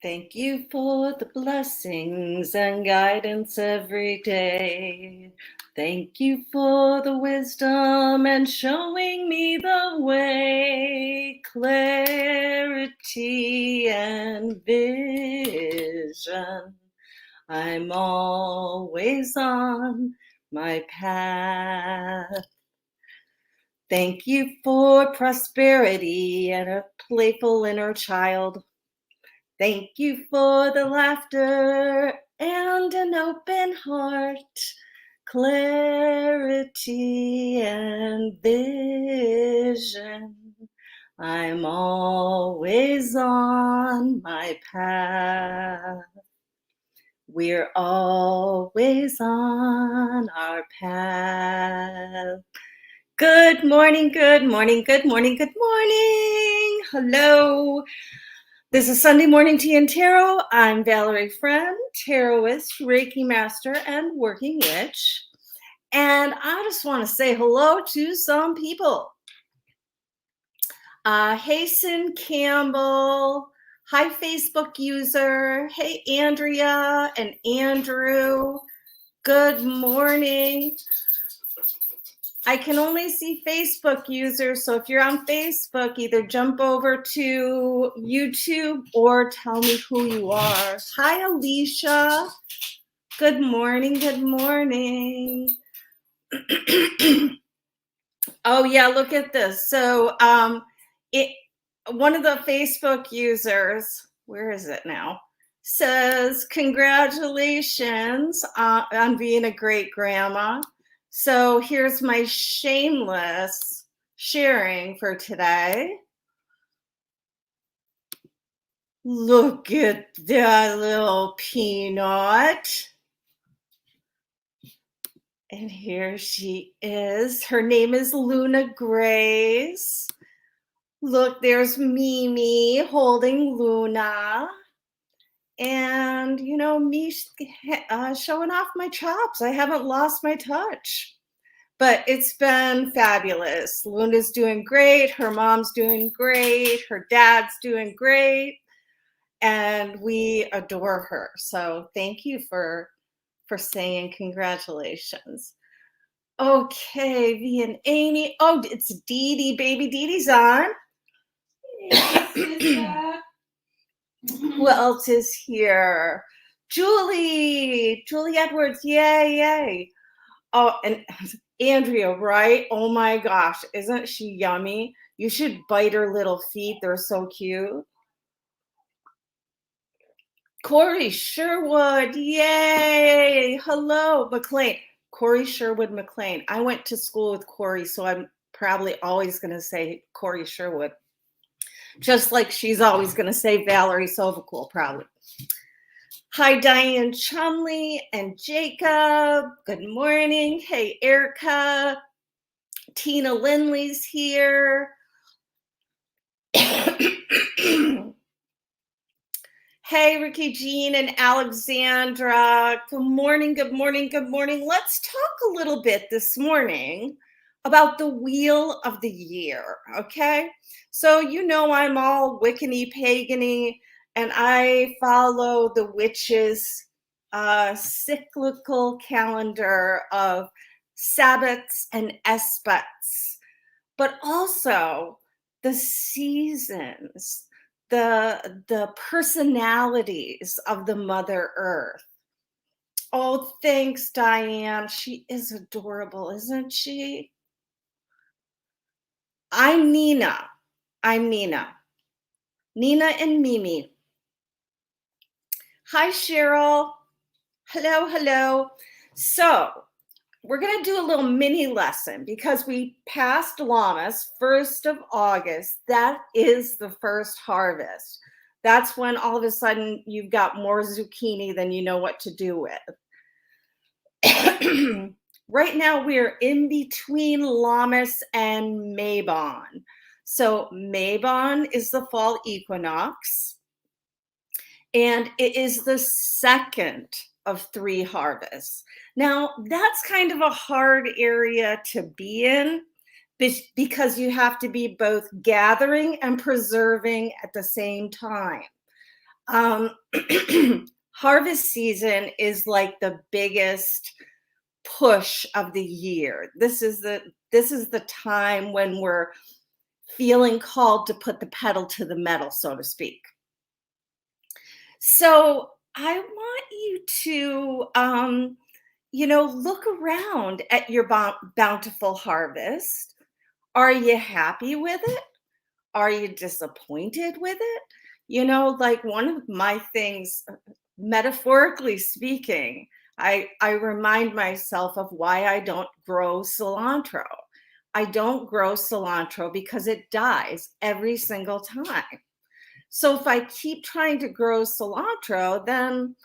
Thank you for the blessings and guidance every day. Thank you for the wisdom and showing me the way, clarity and vision. I'm always on my path. Thank you for prosperity and a playful inner child. Thank you for the laughter and an open heart, clarity and vision. I'm always on my path. We're always on our path. Good morning, good morning, good morning, good morning. Hello. This is Sunday Morning Tea and Tarot. I'm Valerie Friend, tarotist, Reiki master, and working witch. And I just want to say hello to some people. Hasten Campbell. Hi, Facebook user. Hey, Andrea and Andrew. Good morning. I can only see Facebook users, so if you're on Facebook, either jump over to YouTube or tell me who you are. Hi, Alicia. Good morning, good morning. Oh, yeah, look at this. So one of the Facebook users, where is it now, says, congratulations on being a great grandma. So here's my shameless sharing for today. Look at that little peanut. And here she is. Her name is Luna Grace. Look, there's Mimi holding Luna. And, you know, me showing off my chops. I haven't lost my touch. But it's been fabulous. Luna's doing great. Her mom's doing great. Her dad's doing great. And we adore her. So thank you for saying congratulations. Okay, V and Amy. Oh, it's Dee Dee. Baby Dee Dee's on. Who else is here? Julie Edwards. Yay, yay. Oh, and Andrea, right? Oh my gosh, isn't she yummy? You should bite her little feet. They're so cute. Corey Sherwood, yay! Hello, McLean. Corey Sherwood McLean. I went to school with Corey, so I'm probably always going to say Corey Sherwood. Just like she's always going to say Valerie Sovacool, probably. Hi, Diane Chumley and Jacob. Good morning. Hey, Erica. Tina Lindley's here. Hey, Ricky Jean and Alexandra. Good morning, good morning, good morning. Let's talk a little bit this morning about the Wheel of the Year, okay? So you know I'm all Wiccany, pagany, and I follow the witches' cyclical calendar of Sabbats and Esbats, but also the seasons, the personalities of the Mother Earth. Oh, thanks, Diane. She is adorable, isn't she? I'm Nina. Nina and Mimi. Hi, Cheryl. Hello. So we're going to do a little mini lesson because we passed Lammas, 1st of August. That is the first harvest. That's when all of a sudden you've got more zucchini than you know what to do with. Right now we're in between Lammas and Mabon. So Mabon is the fall equinox, and it is the second of 3 harvests. Now, that's kind of a hard area to be in because you have to be both gathering and preserving at the same time. Um, harvest season is like the biggest push of the year. This is the time when we're feeling called to put the pedal to the metal, so to speak. So I want you to, look around at your bountiful harvest. Are you happy with it? Are you disappointed with it? Like one of my things, metaphorically speaking, I remind myself of why I don't grow cilantro. I don't grow cilantro because it dies every single time. So if I keep trying to grow cilantro, then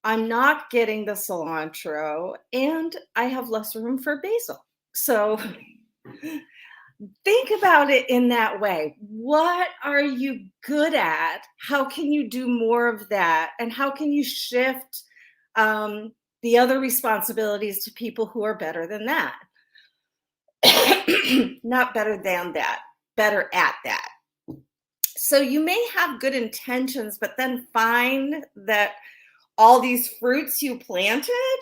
I'm not getting the cilantro and I have less room for basil. So think about it in that way. What are you good at? How can you do more of that? And how can you shift the other responsibilities to people who are better than that? Not better than that, better at that. So you may have good intentions, but then find that all these fruits you planted,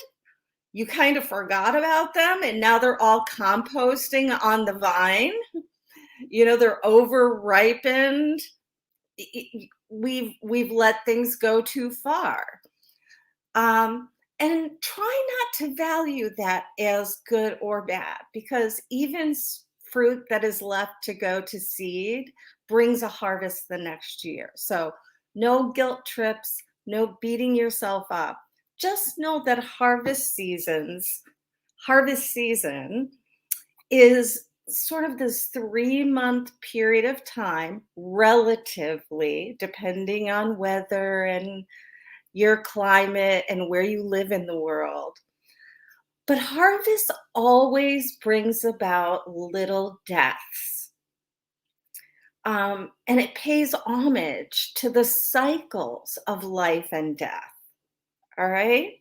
you kind of forgot about them, and now they're all composting on the vine. They're over ripened. We've let things go too far. And try not to value that as good or bad, because even fruit that is left to go to seed brings a harvest the next year. So no guilt trips, no beating yourself up. Just know that harvest season is sort of this 3-month period of time, relatively, depending on weather and your climate and where you live in the world. But harvest always brings about little deaths. And it pays homage to the cycles of life and death. All right.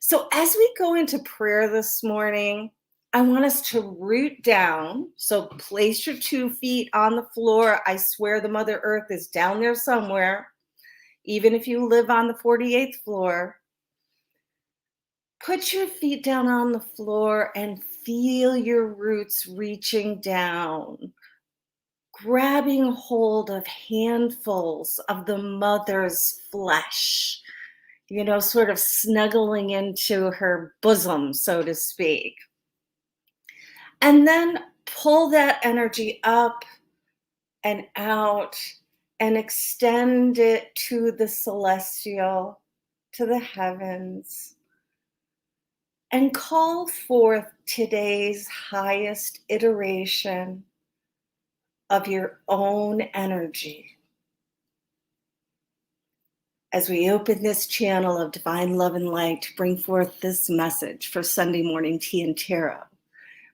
So as we go into prayer this morning, I want us to root down. So place your 2 feet on the floor. I swear the Mother Earth is down there somewhere, even if you live on the 48th floor. Put your feet down on the floor and feel your roots reaching down, grabbing hold of handfuls of the mother's flesh, sort of snuggling into her bosom, so to speak. And then pull that energy up and out and extend it to the celestial, to the heavens. And call forth today's highest iteration of your own energy. As we open this channel of divine love and light to bring forth this message for Sunday morning tea and tarot,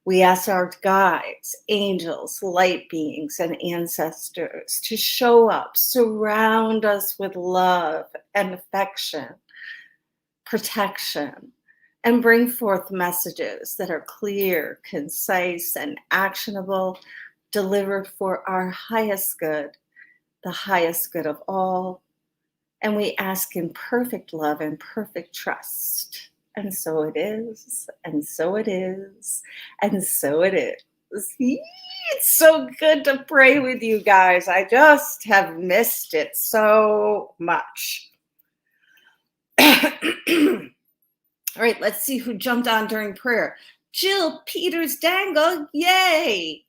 we ask our guides, angels, light beings, and ancestors to show up, surround us with love and affection, protection, and bring forth messages that are clear, concise, and actionable, delivered for our highest good, the highest good of all. And we ask in perfect love and perfect trust. And so it is, and so it is, and so it is. It's so good to pray with you guys. I just have missed it so much. All right, let's see who jumped on during prayer. Jill Peters Dangle, yay!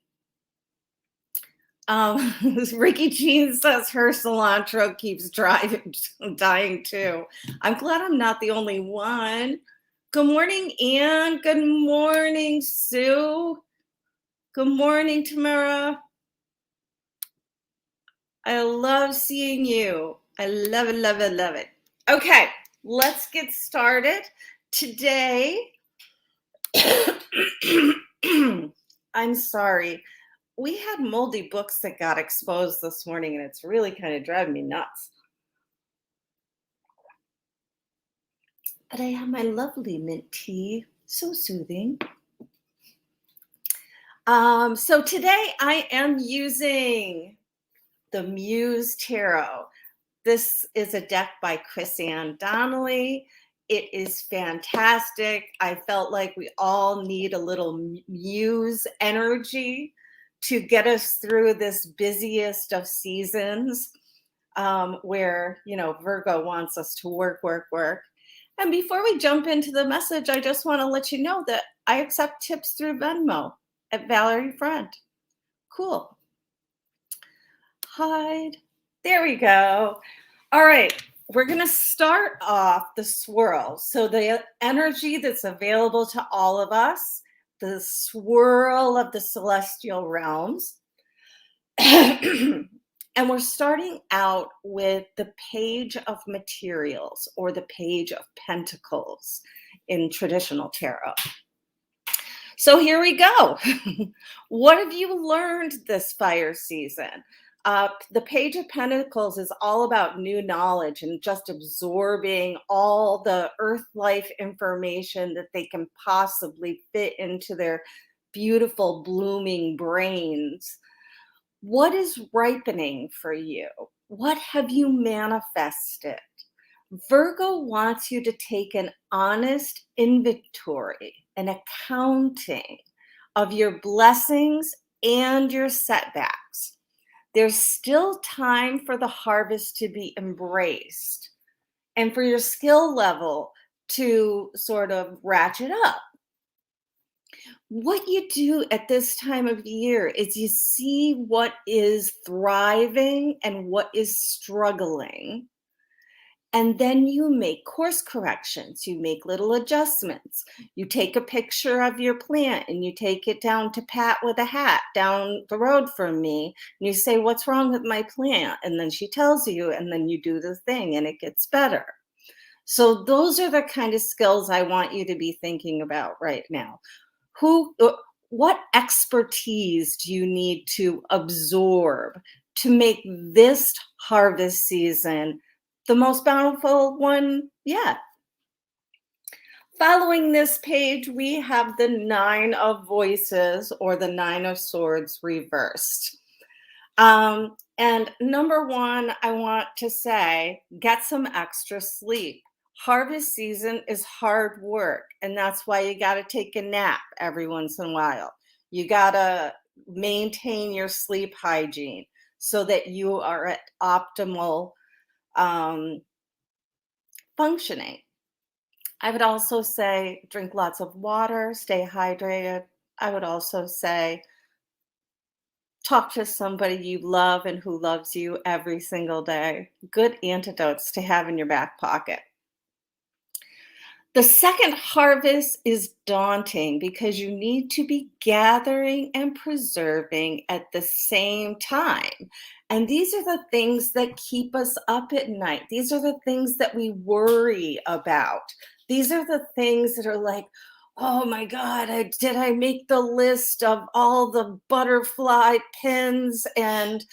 Ricky Jean says her cilantro keeps dying too. I'm glad I'm not the only one. Good morning, Anne. Good morning, Sue. Good morning, Tamara. I love seeing you. I love it, love it, love it. Okay, let's get started. Today, I'm sorry. We had moldy books that got exposed this morning, and it's really kind of driving me nuts. But I have my lovely mint tea, so soothing. So today I am using the Muse Tarot. This is a deck by Chris Ann Donnelly. It is fantastic. I felt like we all need a little muse energy to get us through this busiest of seasons, where, you know, Virgo wants us to work, work, work. And before we jump into the message, I just want to let you know that I accept tips through Venmo at Valerie Friend. Cool. Hide. There we go. All right. We're going to start off the swirl. So the energy that's available to all of us, the swirl of the celestial realms. And we're starting out with the Page of Materials, or the Page of Pentacles in traditional tarot. So here we go. What have you learned this fire season? The Page of Pentacles is all about new knowledge and just absorbing all the earth life information that they can possibly fit into their beautiful blooming brains. What is ripening for you? What have you manifested? Virgo wants you to take an honest inventory, an accounting of your blessings and your setbacks. There's still time for the harvest to be embraced and for your skill level to sort of ratchet up. What you do at this time of year is you see what is thriving and what is struggling. And then you make course corrections. You make little adjustments. You take a picture of your plant and you take it down to Pat with a hat down the road from me. And you say, what's wrong with my plant? And then she tells you, and then you do the thing and it gets better. So those are the kind of skills I want you to be thinking about right now. What expertise do you need to absorb to make this harvest season the most bountiful one yet? Following this page, we have the Nine of Voices, or the Nine of Swords reversed. And number one, I want to say, get some extra sleep. Harvest season is hard work, and that's why you got to take a nap every once in a while. You got to maintain your sleep hygiene so that you are at optimal functioning. I would also say drink lots of water, stay hydrated. I would also say talk to somebody you love and who loves you every single day. Good antidotes to have in your back pocket. The second harvest is daunting because you need to be gathering and preserving at the same time. And these are the things that keep us up at night. These are the things that we worry about. These are the things that are like, oh my God, did I make the list of all the butterfly pins? And,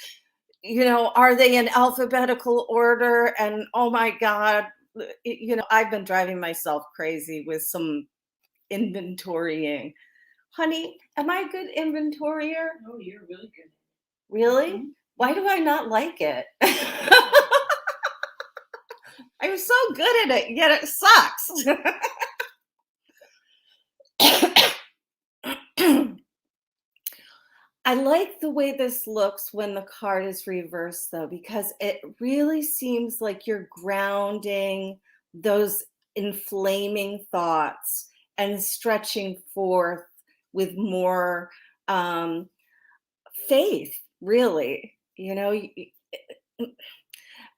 you know, are they in alphabetical order? And oh my God, you know, I've been driving myself crazy with some inventorying. Honey, am I a good inventorier? Oh, you're really good. Really? Mm-hmm. Why do I not like it? I'm so good at it, yet it sucks. I like the way this looks when the card is reversed, though, because it really seems like you're grounding those inflaming thoughts and stretching forth with more faith, really. You know,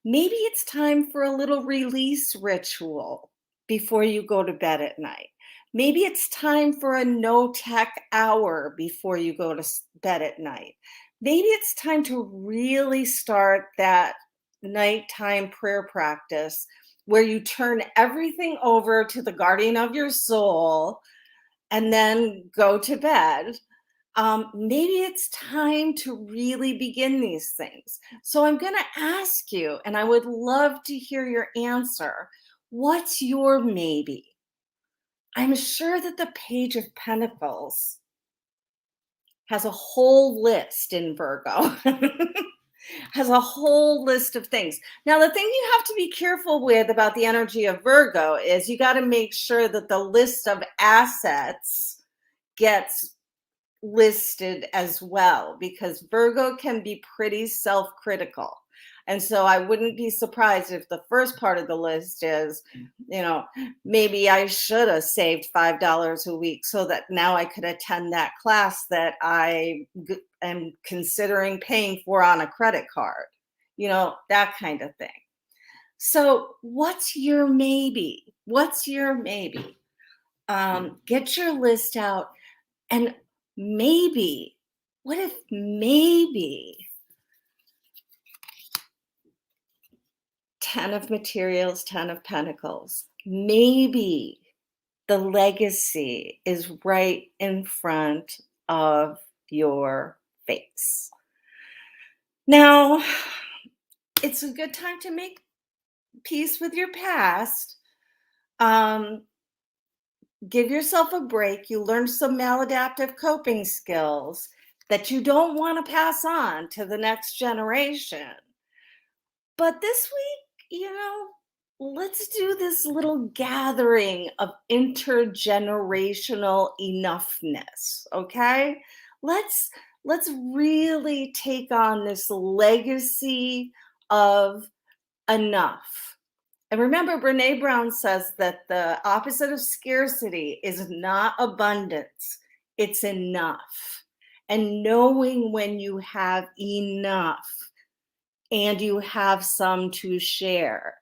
maybe it's time for a little release ritual before you go to bed at night. Maybe it's time for a no tech hour before you go to bed at night. Maybe it's time to really start that nighttime prayer practice where you turn everything over to the guardian of your soul and then go to bed. Maybe it's time to really begin these things. So I'm going to ask you, and I would love to hear your answer. What's your maybe? I'm sure that the Page of Pentacles has a whole list in Virgo. Has a whole list of things. Now, the thing you have to be careful with about the energy of Virgo is you got to make sure that the list of assets gets listed as well, because Virgo can be pretty self-critical. And so I wouldn't be surprised if the first part of the list is, maybe I should have saved $5 a week so that now I could attend that class that I am considering paying for on a credit card, that kind of thing. So what's your maybe? What's your maybe? Get your list out, and maybe, what if maybe 10 of materials, 10 of pentacles, maybe the legacy is right in front of your face. Now, it's a good time to make peace with your past. Give yourself a break. You learned some maladaptive coping skills that you don't want to pass on to the next generation. But this week, let's do this little gathering of intergenerational enoughness, okay? Let's really take on this legacy of enough. And remember, Brené Brown says that the opposite of scarcity is not abundance, it's enough. And knowing when you have enough and you have some to share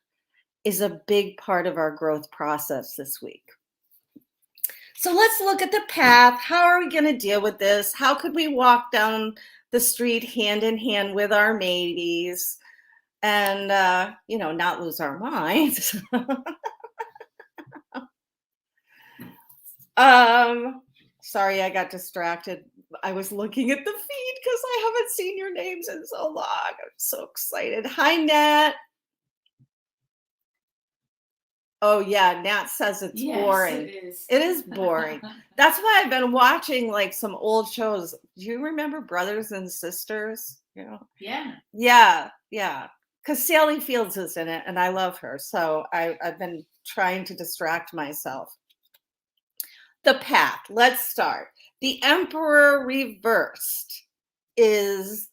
is a big part of our growth process this week. So let's look at the path. How are we going to deal with this? How could we walk down the street hand in hand with our maybes? And, not lose our minds. Sorry, I got distracted. I was looking at the feed because I haven't seen your names in so long. I'm so excited. Hi, Nat. Oh, yeah, Nat says it's boring. It is. It is boring. That's why I've been watching like some old shows. Do you remember Brothers and Sisters? Yeah. Yeah. Because Sally Fields is in it, and I love her. So I've been trying to distract myself. The path. Let's start. The Emperor reversed is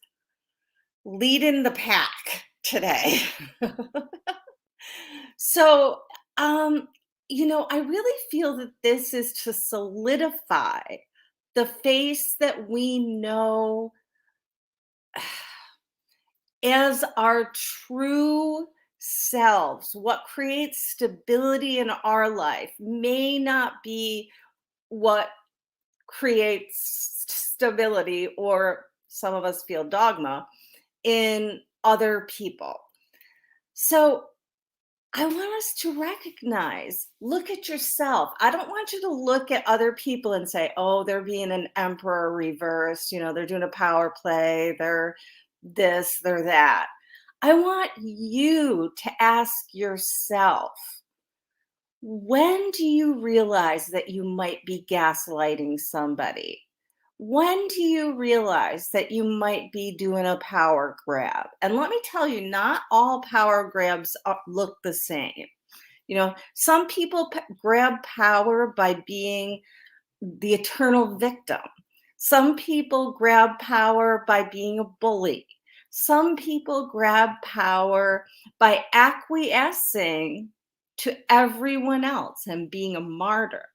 leading the pack today. So, I really feel that this is to solidify the face that we know as our true selves. What creates stability in our life may not be what creates stability, or some of us feel dogma, in other people. So I want us to recognize, look at yourself. I don't want you to look at other people and say, oh, they're being an emperor reversed, they're doing a power play, they're this, they're that. I want you to ask yourself, when do you realize that you might be gaslighting somebody? When do you realize that you might be doing a power grab? And let me tell you, not all power grabs look the same. Some people grab power by being the eternal victim. Some people grab power by being a bully. Some people grab power by acquiescing to everyone else and being a martyr.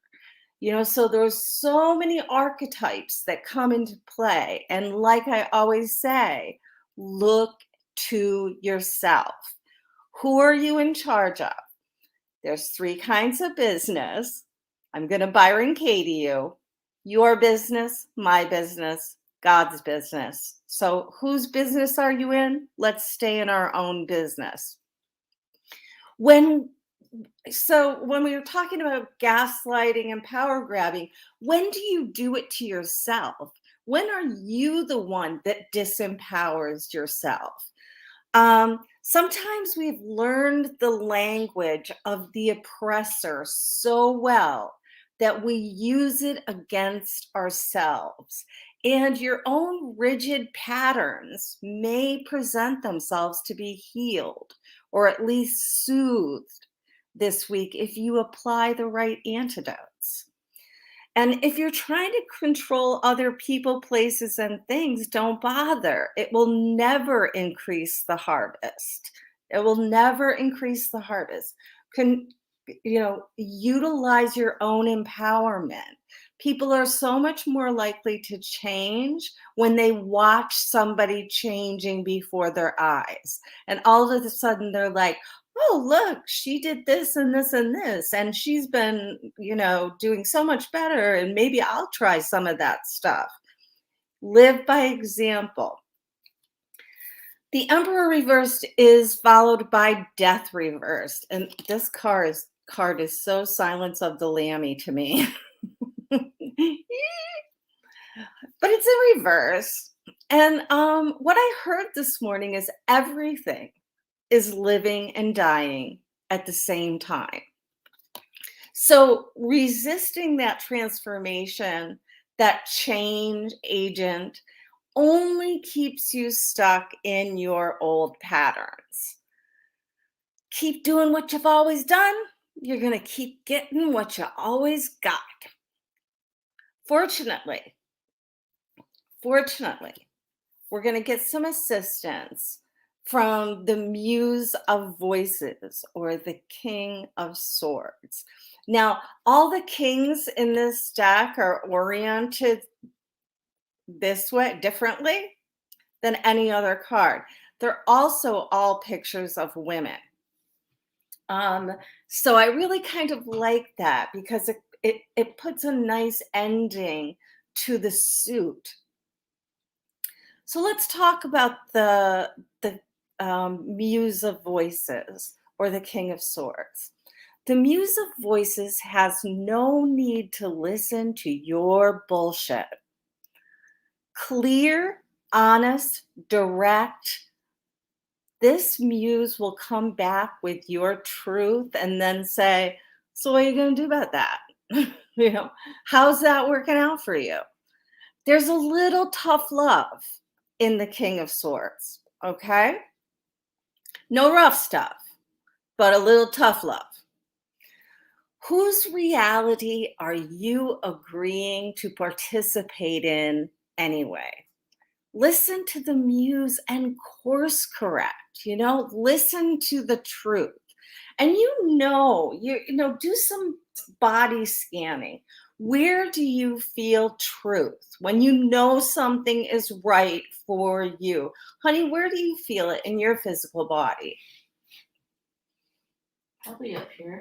So there's so many archetypes that come into play. And like I always say, look to yourself. Who are you in charge of? There's 3 kinds of business. I'm going to Byron Katie you. Your business, my business, God's business. So whose business are you in? Let's stay in our own business. When we were talking about gaslighting and power grabbing, when do you do it to yourself? When are you the one that disempowers yourself? Sometimes we've learned the language of the oppressor so well that we use it against ourselves. And your own rigid patterns may present themselves to be healed or at least soothed this week if you apply the right antidotes. And if you're trying to control other people, places, and things, don't bother. It will never increase the harvest. It will never increase the harvest. Can, utilize your own empowerment. People are so much more likely to change when they watch somebody changing before their eyes. And all of a sudden they're like, oh, look, she did this and this and this, and she's been, doing so much better, and maybe I'll try some of that stuff. Live by example. The Emperor reversed is followed by Death reversed, and this card is so Silence of the Lammy to me. But it's in reverse. And what I heard this morning is everything is living and dying at the same time. So resisting that transformation, that change agent, only keeps you stuck in your old patterns. Keep doing what you've always done. You're going to keep getting what you always got. Fortunately, we're going to get some assistance from the Muse of Voices, or the King of Swords. Now, all the kings in this deck are oriented this way, differently than any other card. They're also all pictures of women. So I really kind of like that because it puts a nice ending to the suit. So let's talk about the Muse of Voices, or the King of Swords. The Muse of Voices has no need to listen to your bullshit. Clear, honest, direct. This muse will come back with your truth and then say, so what are you going to do about that? How's that working out for you? There's a little tough love in the King of Swords, okay? No rough stuff, but a little tough love. Whose reality are you agreeing to participate in anyway? Listen to the muse and course correct, listen to the truth. And do some body scanning. Where do you feel truth? When you know something is right for you. Honey, where do you feel it in your physical body? Probably up here.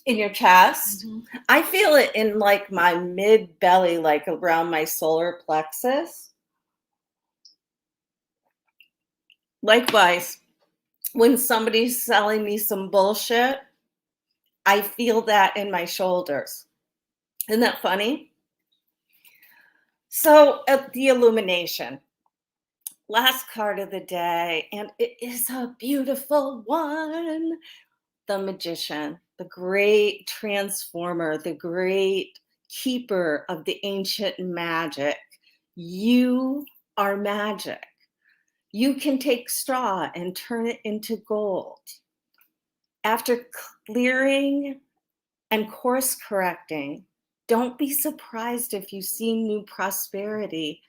In your chest? Mm-hmm. I feel it in like my mid belly, like around my solar plexus. Likewise, when somebody's selling me some bullshit, I feel that in my shoulders. Isn't that funny? So the illumination, last card of the day, and it is a beautiful one. The magician, the great transformer, the great keeper of the ancient magic. You are magic. You can take straw and turn it into gold. After clearing and course correcting, don't be surprised if you see new prosperity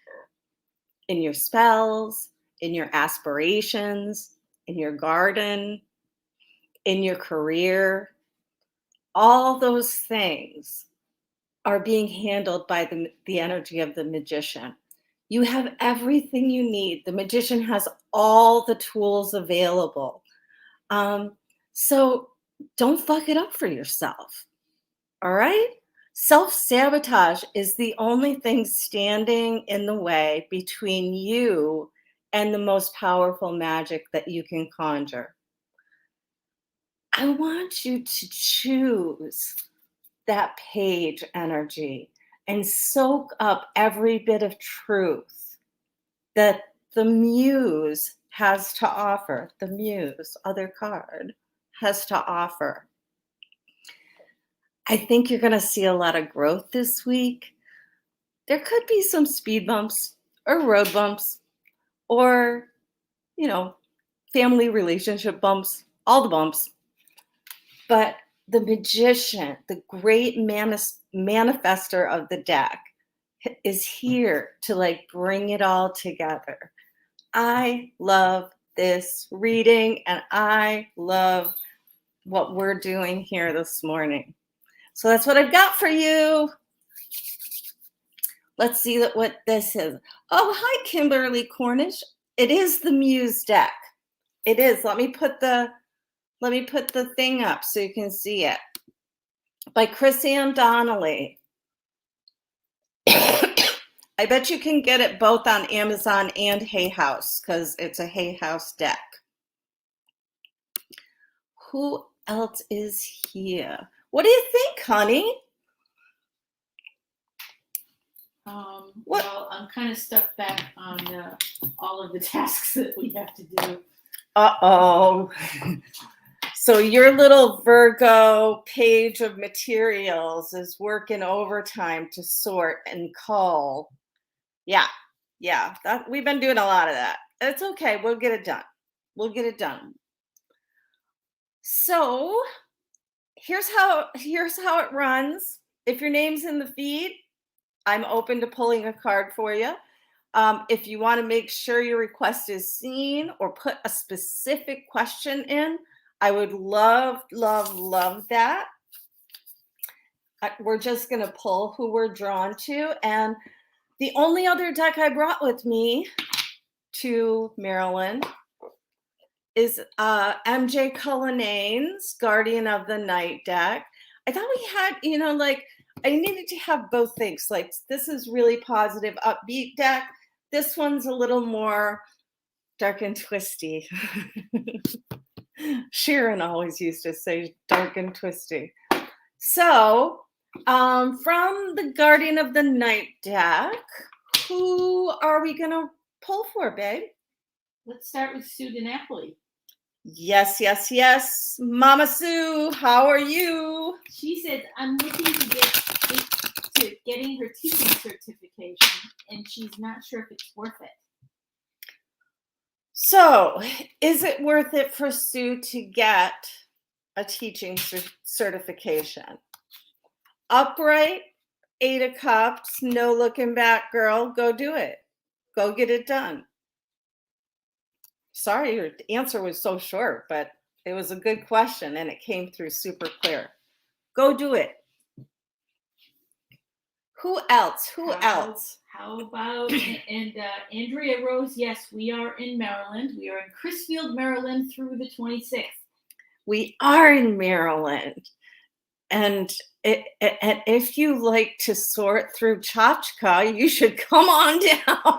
in your spells, in your aspirations, in your garden, in your career. All those things are being handled by the energy of the magician. You have everything you need. The magician has all the tools available. So don't fuck it up for yourself. All right? Self-sabotage is the only thing standing in the way between you and the most powerful magic that you can conjure. I want you to choose that page energy and soak up every bit of truth that the muse has to offer. The muse, other card, has to offer. I think you're going to see a lot of growth this week. there could be some speed bumps or road bumps or, family relationship bumps, all the bumps. But the magician, the great manifester of the deck, is here to bring it all together. I love this reading and I love what we're doing here this morning. So that's what I've got for you. Let's see what this is. Oh, hi, Kimberly Cornish. It is the Muse Deck. It is. Let me put the thing up so you can see it. By Chris Ann Donnelly. I bet you can get it both on Amazon and Hay House because it's a Hay House deck. Who else is here? What do you think, honey? Well, I'm kind of stuck back on all of the tasks that we have to do. Uh-oh. So your little Virgo page of materials is working overtime to sort and cull. Yeah, we've been doing a lot of that. It's okay. We'll get it done. So here's how it runs. If your name's in the feed, I'm open to pulling a card for you. If you want to make sure your request is seen or put a specific question in, I would love that. We're just going to pull who we're drawn to. And the only other deck I brought with me to Maryland is MJ Cullinane's Guardian of the Night deck. I thought we had, I needed to have both things. This is really positive, upbeat deck. This one's a little more dark and twisty. Sharon always used to say dark and twisty. So from the Guardian of the Night deck, who are we going to pull for, babe? Let's start with Sue DiNapoli. Yes. Mama Sue, how are you? She said, I'm looking to getting her teaching certification, and she's not sure if it's worth it. So, is it worth it for Sue to get a teaching certification? Upright, 8 of Cups, no looking back, girl. Go do it. Go get it done. Sorry, your answer was so short, but it was a good question and it came through super clear. Go do it. Who else? How about Andrea Rose? Yes, we are in Maryland. We are in Crisfield, Maryland through the 26th. We are in Maryland. And if you like to sort through tchotchke, you should come on down.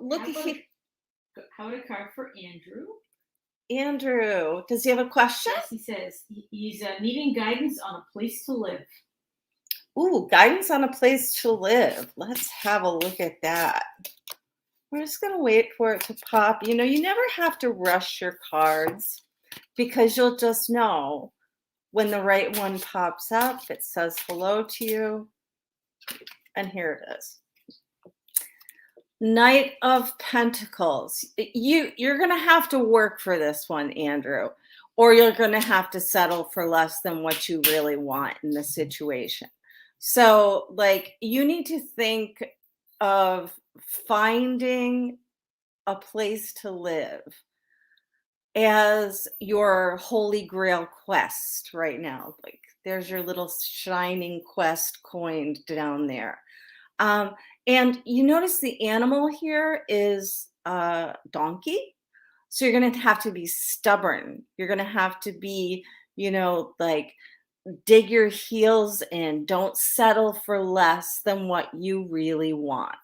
Look here. How about a card for Andrew? Andrew, does he have a question? Yes, he says he's needing guidance on a place to live. Ooh, guidance on a place to live. Let's have a look at that. We're just going to wait for it to pop. You never have to rush your cards because you'll just know when the right one pops up. It says hello to you. And here it is. Knight of Pentacles. You're going to have to work for this one, Andrew, or you're going to have to settle for less than what you really want in the situation. So, you need to think of finding a place to live as your holy grail quest right now. There's your little shining quest coined down there. And you notice the animal here is a donkey. So you're going to have to be stubborn. You're going to have to be, dig your heels in. Don't settle for less than what you really want.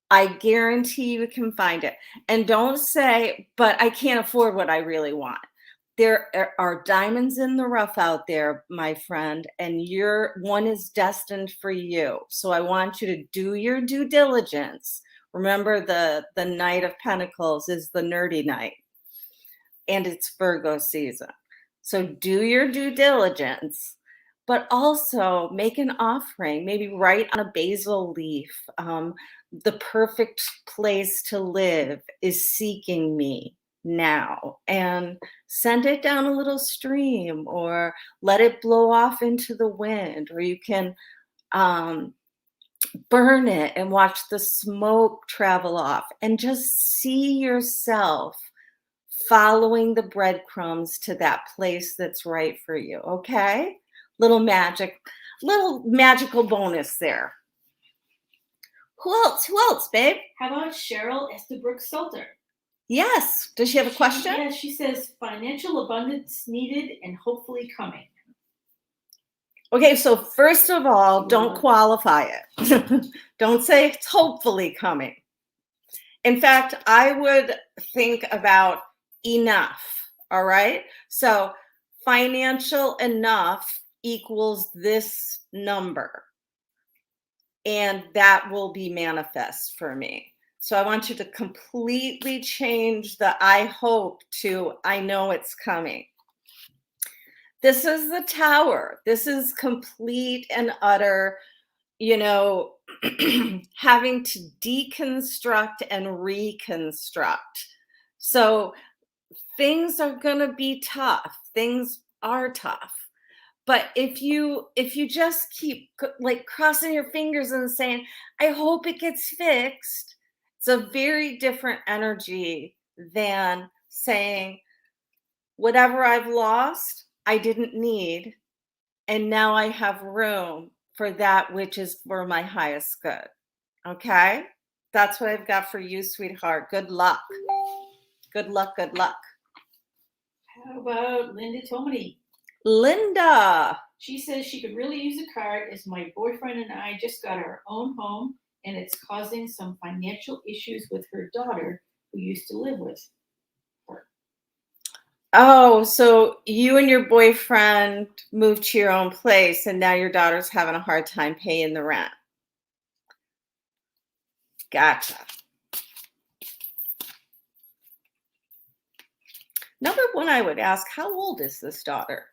I guarantee you can find it. And don't say, but I can't afford what I really want. There are diamonds in the rough out there, my friend, and your one is destined for you. So I want you to do your due diligence. Remember, the Knight of Pentacles is the nerdy knight, and it's Virgo season. So do your due diligence, but also make an offering, maybe write on a basil leaf. The perfect place to live is seeking me now, and send it down a little stream or let it blow off into the wind, or you can um, burn it and watch the smoke travel off and just see yourself following the breadcrumbs to that place that's right for you. Okay, little magical bonus there. Who else, babe? How about Cheryl Estabrook Salter? Yes, does she have a question? Yeah, she says financial abundance needed and hopefully coming. Okay, so first of all, don't qualify it. Don't say it's hopefully coming. In fact, I would think about enough. All right, so financial enough equals this number, and that will be manifest for me. So I want you to completely change the I hope to I know it's coming. This is the Tower. This is complete and utter, having to deconstruct and reconstruct. So things are going to be tough. Things are tough. But if you just keep like crossing your fingers and saying, I hope it gets fixed, it's a very different energy than saying, whatever I've lost, I didn't need, and now I have room for that which is for my highest good. Okay? That's what I've got for you, sweetheart. Good luck. Good luck. Good luck. How about Linda Tomany? Linda. She says she could really use a card as my boyfriend and I just got our own home and it's causing some financial issues with her daughter who used to live with her. Oh, so you and your boyfriend moved to your own place and now your daughter's having a hard time paying the rent. Gotcha. Number one, I would ask, how old is this daughter?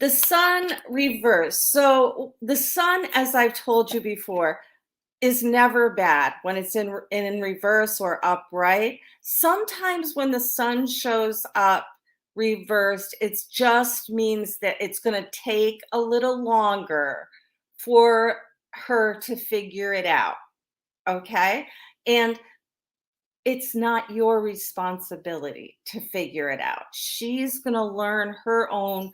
The sun reversed. So the sun, as I've told you before, is never bad when it's in reverse or upright. Sometimes when the sun shows up reversed, it just means that it's going to take a little longer for her to figure it out. Okay? And it's not your responsibility to figure it out. She's going to learn her own,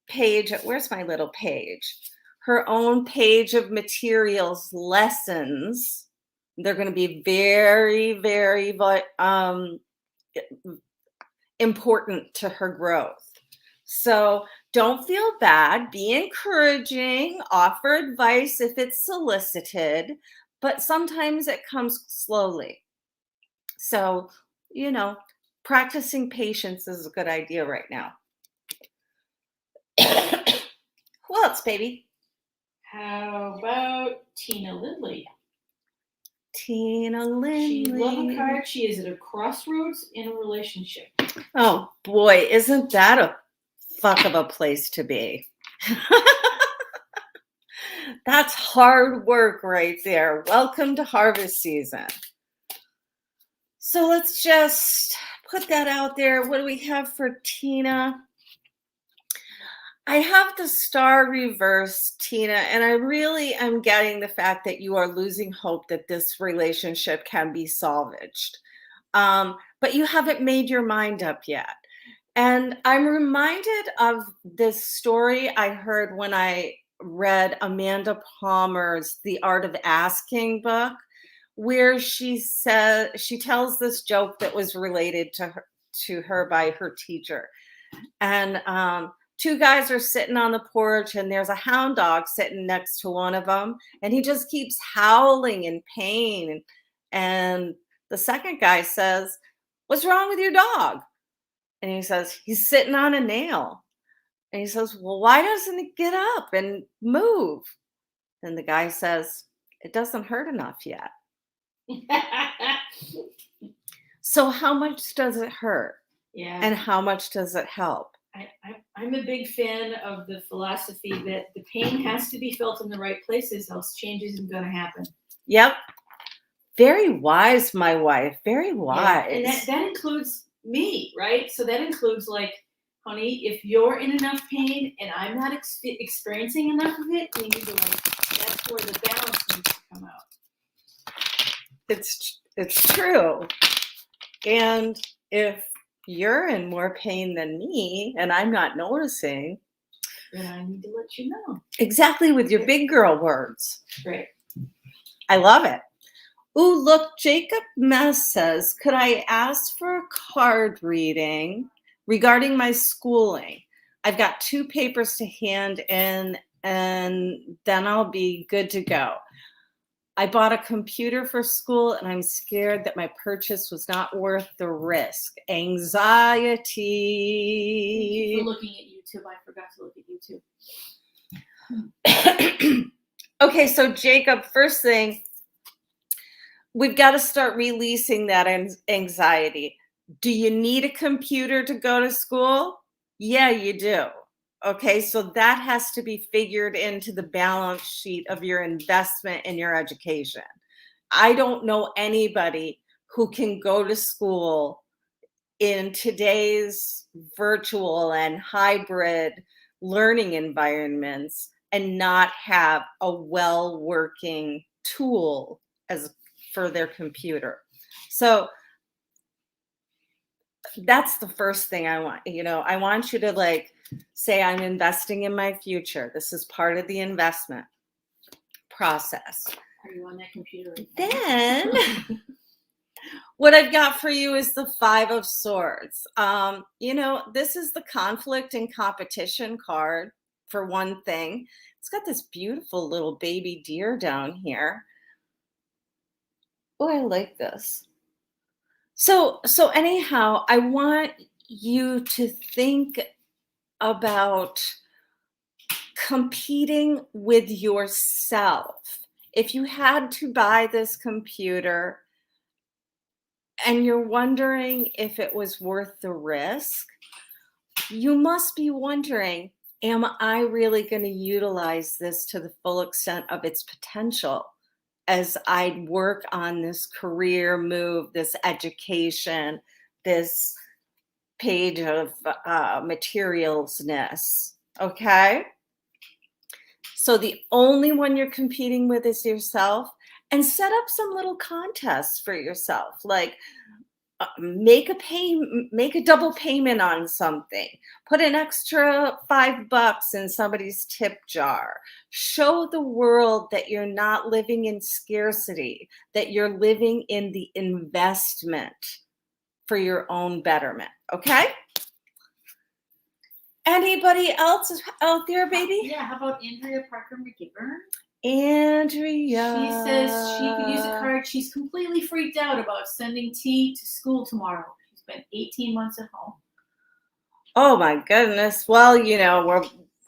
page. Where's my little page? Her own page of materials, lessons. They're going to be very, very important to her growth. So don't feel bad. Be encouraging. Offer advice if it's solicited, but sometimes it comes slowly. So, practicing patience is a good idea right now. Who else, baby? How about Tina Lindley? Tina Lindley. She loves a card. She is at a crossroads in a relationship. Oh boy, isn't that a fuck of a place to be? That's hard work right there. Welcome to harvest season. So let's just put that out there. What do we have for Tina? I have the star reverse, Tina, and I really am getting the fact that you are losing hope that this relationship can be salvaged. But you haven't made your mind up yet. And I'm reminded of this story I heard when I read Amanda Palmer's The Art of Asking book, where she tells this joke that was related to her by her teacher. And two guys are sitting on the porch and there's a hound dog sitting next to one of them, and he just keeps howling in pain. And the second guy says, "What's wrong with your dog?" And he says, "He's sitting on a nail." And he says, "Well, why doesn't it get up and move?" And the guy says, "It doesn't hurt enough yet." So how much does it hurt? Yeah. And how much does it help? I'm a big fan of the philosophy that the pain has to be felt in the right places, else change isn't going to happen. Yep. Very wise, my wife. Very wise. Yeah. And that includes me, right? So that includes like, honey, if you're in enough pain and I'm not experiencing enough of it, we need to like, that's where the balance needs to come out. It's true. And if you're in more pain than me and I'm not noticing, then I need to let you know. Exactly, with your big girl words. Right. I love it. Ooh, look, Jacob Mess says, could I ask for a card reading regarding my schooling? I've got 2 papers to hand in and then I'll be good to go. I bought a computer for school and I'm scared that my purchase was not worth the risk. Anxiety. Thank you for looking at YouTube. I forgot to look at YouTube. Okay, so Jacob, first thing, we've got to start releasing that anxiety. Do you need a computer to go to school? Yeah, you do. Okay, so that has to be figured into the balance sheet of your investment in your education. I don't know anybody who can go to school in today's virtual and hybrid learning environments and not have a well-working tool as for their computer. So that's the first thing I want. I want you to like say, I'm investing in my future. This is part of the investment process. Are you on that computer right now? Then what I've got for you is the 5 of Swords. This is the conflict and competition card for one thing. It's got this beautiful little baby deer down here. Oh, I like this. So anyhow, I want you to think about competing with yourself. If you had to buy this computer and you're wondering if it was worth the risk, you must be wondering, am I really going to utilize this to the full extent of its potential as I work on this career move, this education, this page of materialsness? Okay. So the only one you're competing with is yourself, and set up some little contests for yourself, like make a double payment on something, put an extra $5 in somebody's tip jar, show the world that you're not living in scarcity, that you're living in the investment for your own betterment. Okay. Anybody else out there, baby? Yeah, how about Andrea Parker McGivern? Andrea. She says she could use a card. She's completely freaked out about sending T to school tomorrow. She's been 18 months at home. Oh my goodness. Well,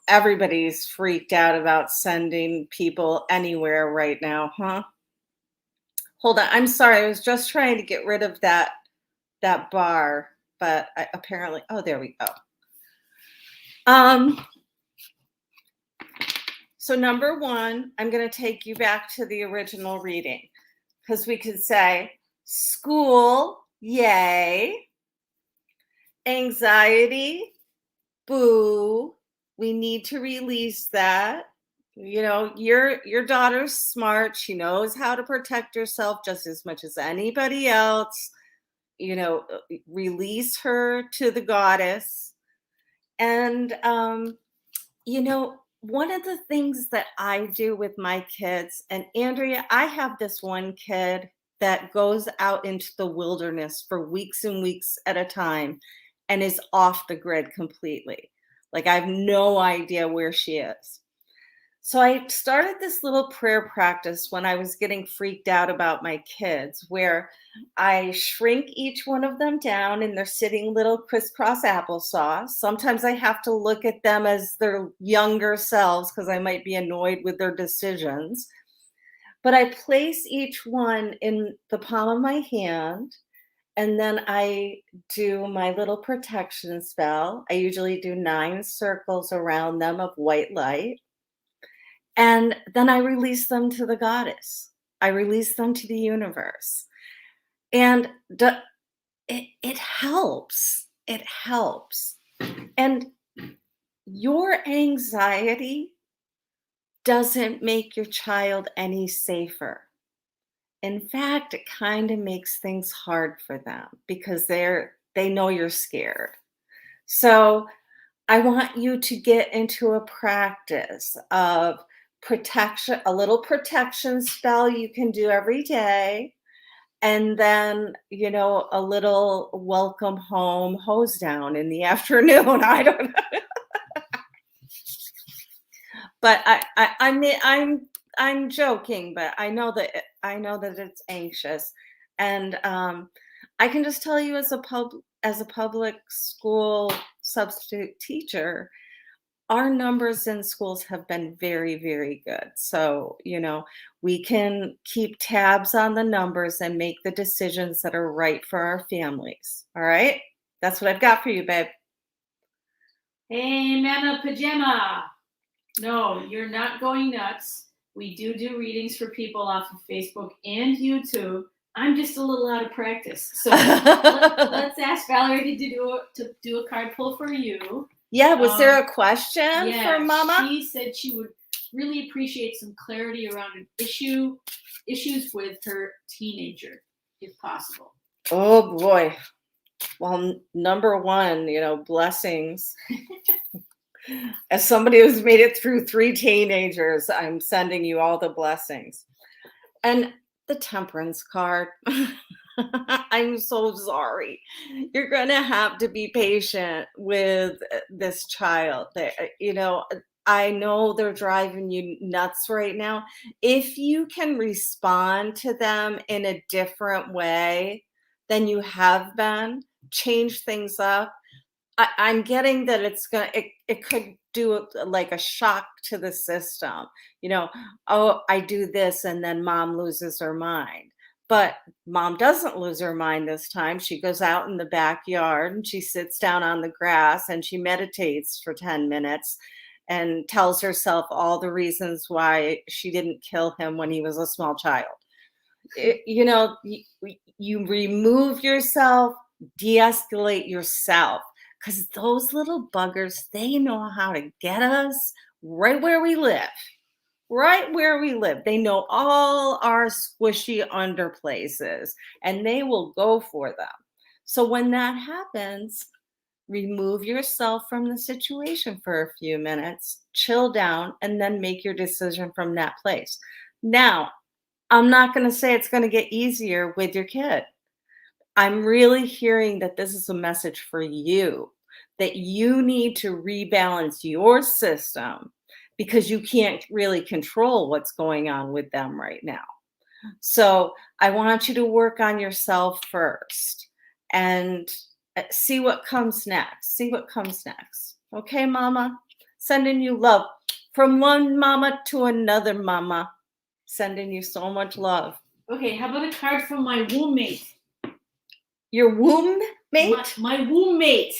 everybody's freaked out about sending people anywhere right now, huh? Hold on. I'm sorry. I was just trying to get rid of that bar, but apparently, oh, there we go. So number 1, I'm going to take you back to the original reading, because we could say school, yay. Anxiety, boo. We need to release that. Your daughter's smart. She knows how to protect herself just as much as anybody else. Release her to the goddess. And, one of the things that I do with my kids, and Andrea, I have this one kid that goes out into the wilderness for weeks and weeks at a time and is off the grid completely. Like, I have no idea where she is. So I started this little prayer practice when I was getting freaked out about my kids, where I shrink each one of them down and they're sitting little crisscross applesauce. Sometimes I have to look at them as their younger selves because I might be annoyed with their decisions. But I place each one in the palm of my hand And then I do my little protection spell. I usually do 9 circles around them of white light. And then I release them to the goddess. I release them to the universe. And it helps. It helps. And your anxiety doesn't make your child any safer. In fact, it kind of makes things hard for them because they know you're scared. So I want you to get into a practice of protection, a little protection spell you can do every day. And then, a little welcome home hose down in the afternoon. I don't know. But I mean, I'm joking, but I know that it's anxious, and I can just tell you as a public school substitute teacher, our numbers in schools have been very, very good. So we can keep tabs on the numbers and make the decisions that are right for our families. All right, that's what I've got for you, babe. Hey, Mama Pajama. No, you're not going nuts. We do readings for people off of Facebook and YouTube. I'm just a little out of practice. So let's ask Valerie to do a card pull for you. Yeah, was there a question for Mama? She said she would really appreciate some clarity around an issues with her teenager, if possible. Oh boy. Well, number one, blessings. As somebody who's made it through 3 teenagers, I'm sending you all the blessings. And the temperance card. I'm so sorry. You're going to have to be patient with this child. I know they're driving you nuts right now. If you can respond to them in a different way than you have been, change things up. I'm getting that it could do like a shock to the system. Oh, I do this and then mom loses her mind. But mom doesn't lose her mind this time. She goes out in the backyard and she sits down on the grass and she meditates for 10 minutes and tells herself all the reasons why she didn't kill him when he was a small child. You remove yourself, de-escalate yourself. Because those little buggers, they know how to get us right where we live. Right where we live. They know all our squishy under places, and they will go for them. So when that happens, remove yourself from the situation for a few minutes, chill down, and then make your decision from that place. Now, I'm not going to say it's going to get easier with your kid. I'm really hearing that this is a message for you, that you need to rebalance your system because you can't really control what's going on with them right now. So I want you to work on yourself first and see what comes next. See what comes next. Okay, Mama? Sending you love from one mama to another mama. Sending you so much love. Okay, how about a card from my womb mate? Your womb mate? My womb mate.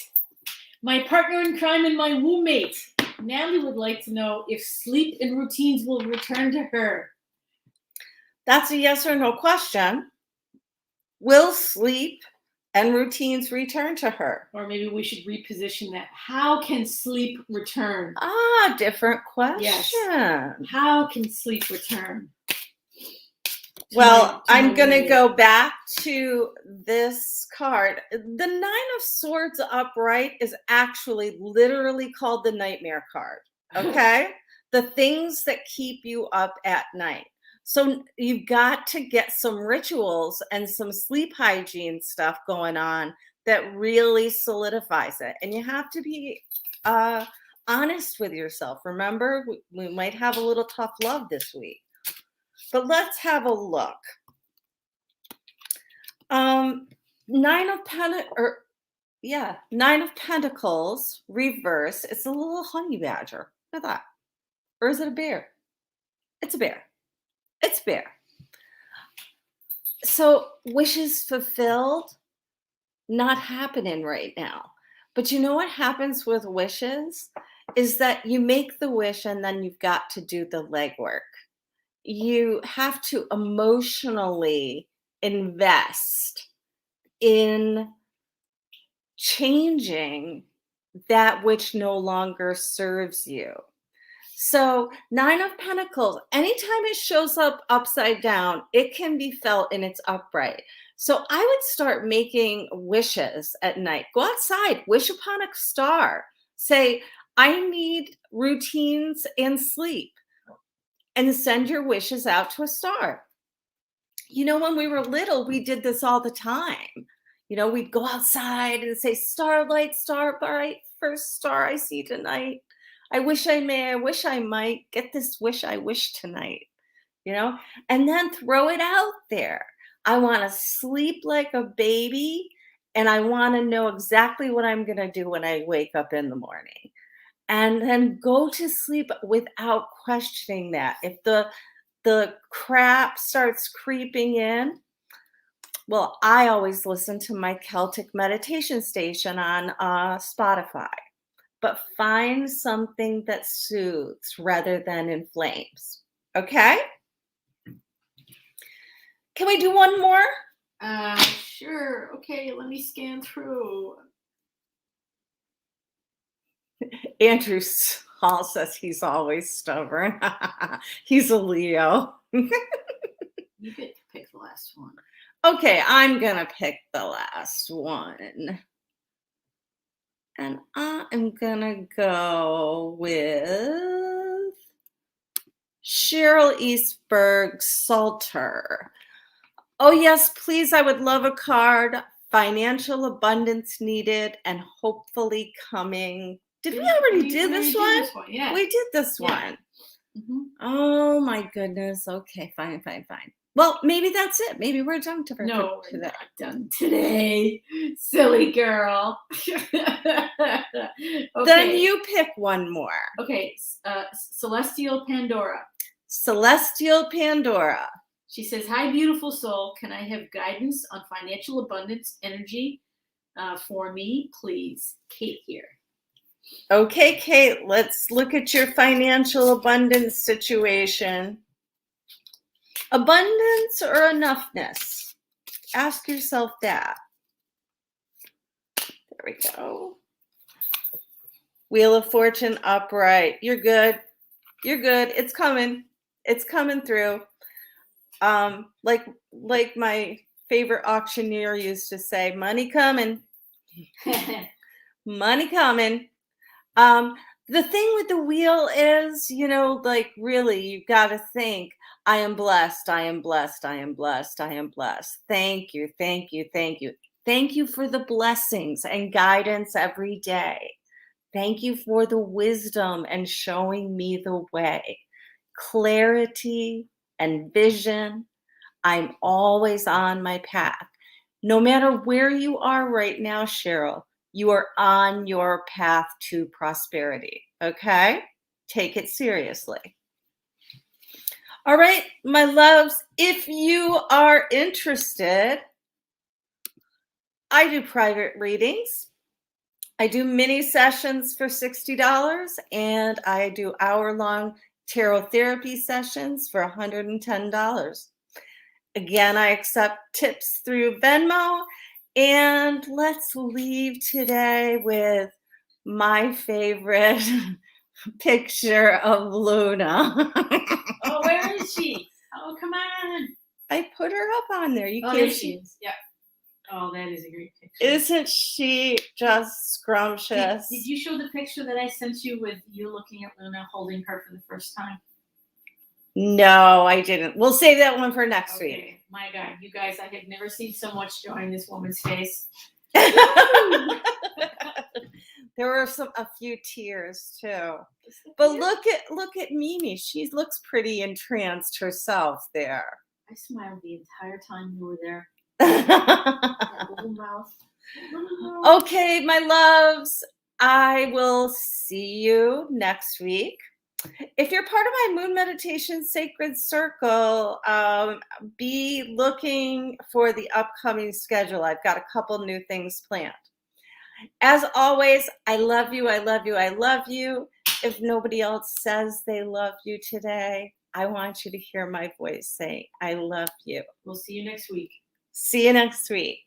My partner in crime and my womb mate. Natalie would like to know if sleep and routines will return to her. That's a yes or no question. Will sleep and routines return to her? Or maybe we should reposition that. How can sleep return? Different question. Yes. How can sleep return? Well, I'm going to go back to this card. The 9 of Swords upright is actually literally called the nightmare card. Okay? The things that keep you up at night. So you've got to get some rituals and some sleep hygiene stuff going on that really solidifies it. And you have to be honest with yourself. Remember, we might have a little tough love this week. But let's have a look. 9 of Pentacles reverse. It's a little honey badger. Look at that. Or is it a bear? It's a bear. It's a bear. So wishes fulfilled. not happening right now. But you know what happens with wishes is that you make the wish and then you've got to do the legwork. You have to emotionally invest in changing that which no longer serves you. So, Nine of Pentacles, anytime it shows up upside down, it can be felt in its upright. So, I would start making wishes at night. Go outside, wish upon a star. Say, I need routines and sleep, and send your wishes out to a star. You know, when we were little, we did this all the time. You know, we'd go outside and say, starlight, starbright, first star I see tonight. I wish I may, I wish I might get this wish I wish tonight, you know, and then throw it out there. I want to sleep like a baby and I want to know exactly what I'm going to do when I wake up in the morning. And then go to sleep without questioning that. If the crap starts creeping in, well, I always listen to my Celtic meditation station on Spotify. But find something that soothes rather than inflames. Okay? Can we do one more? Sure. Okay, let me scan through. Andrew Hall says he's always stubborn. He's a Leo. You get to pick the last one. Okay, I'm going to pick the last one. And I am going to go with Cheryl Eastberg Salter. Oh, yes, please. I would love a card. Financial abundance needed and hopefully coming. Did we already do this one? Yeah. We did this one. Mm-hmm. Oh, my goodness. Okay, fine. Well, maybe that's it. Maybe we're done today. No, we're not done today. Silly girl. Okay. Then you pick one more. Okay. Celestial Pandora. Celestial Pandora. She says, hi, beautiful soul. Can I have guidance on financial abundance energy for me, please? Kate here. Okay, Kate, let's look at your financial abundance situation. Abundance or enoughness? Ask yourself that. There we go. Wheel of Fortune upright. You're good. You're good. It's coming. It's coming through. Like my favorite auctioneer used to say, money coming. Money coming. The thing with the wheel is, you know, like really, you've got to think, I am blessed, I am blessed, I am blessed, I am blessed. Thank you, thank you, thank you. Thank you for the blessings and guidance every day. Thank you for the wisdom and showing me the way. Clarity and vision. I'm always on my path. No matter where you are right now, Cheryl, you are on your path to prosperity, okay? Take it seriously. All right, my loves, if you are interested, I do private readings. I do mini sessions for $60, and I do hour-long tarot therapy sessions for $110. Again, I accept tips through Venmo. And let's leave today with my favorite picture of Luna. Oh, where is she? Oh, come on. I put her up on there. You can't can't see. see. Yeah. Oh, that is a great picture. Isn't she just scrumptious? Did you show the picture that I sent you with you looking at Luna holding her for the first time? No, I didn't. We'll save that one for next week. My God, you guys, I have never seen so much joy in this woman's face. There were a few tears too. But look at Mimi. She looks pretty entranced herself there. I smiled the entire time you were there. That little mouth. Okay, my loves. I will see you next week. If you're part of my Moon Meditation Sacred Circle, be looking for the upcoming schedule. I've got a couple new things planned. As always, I love you, I love you, I love you. If nobody else says they love you today, I want you to hear my voice say, I love you. We'll see you next week. See you next week.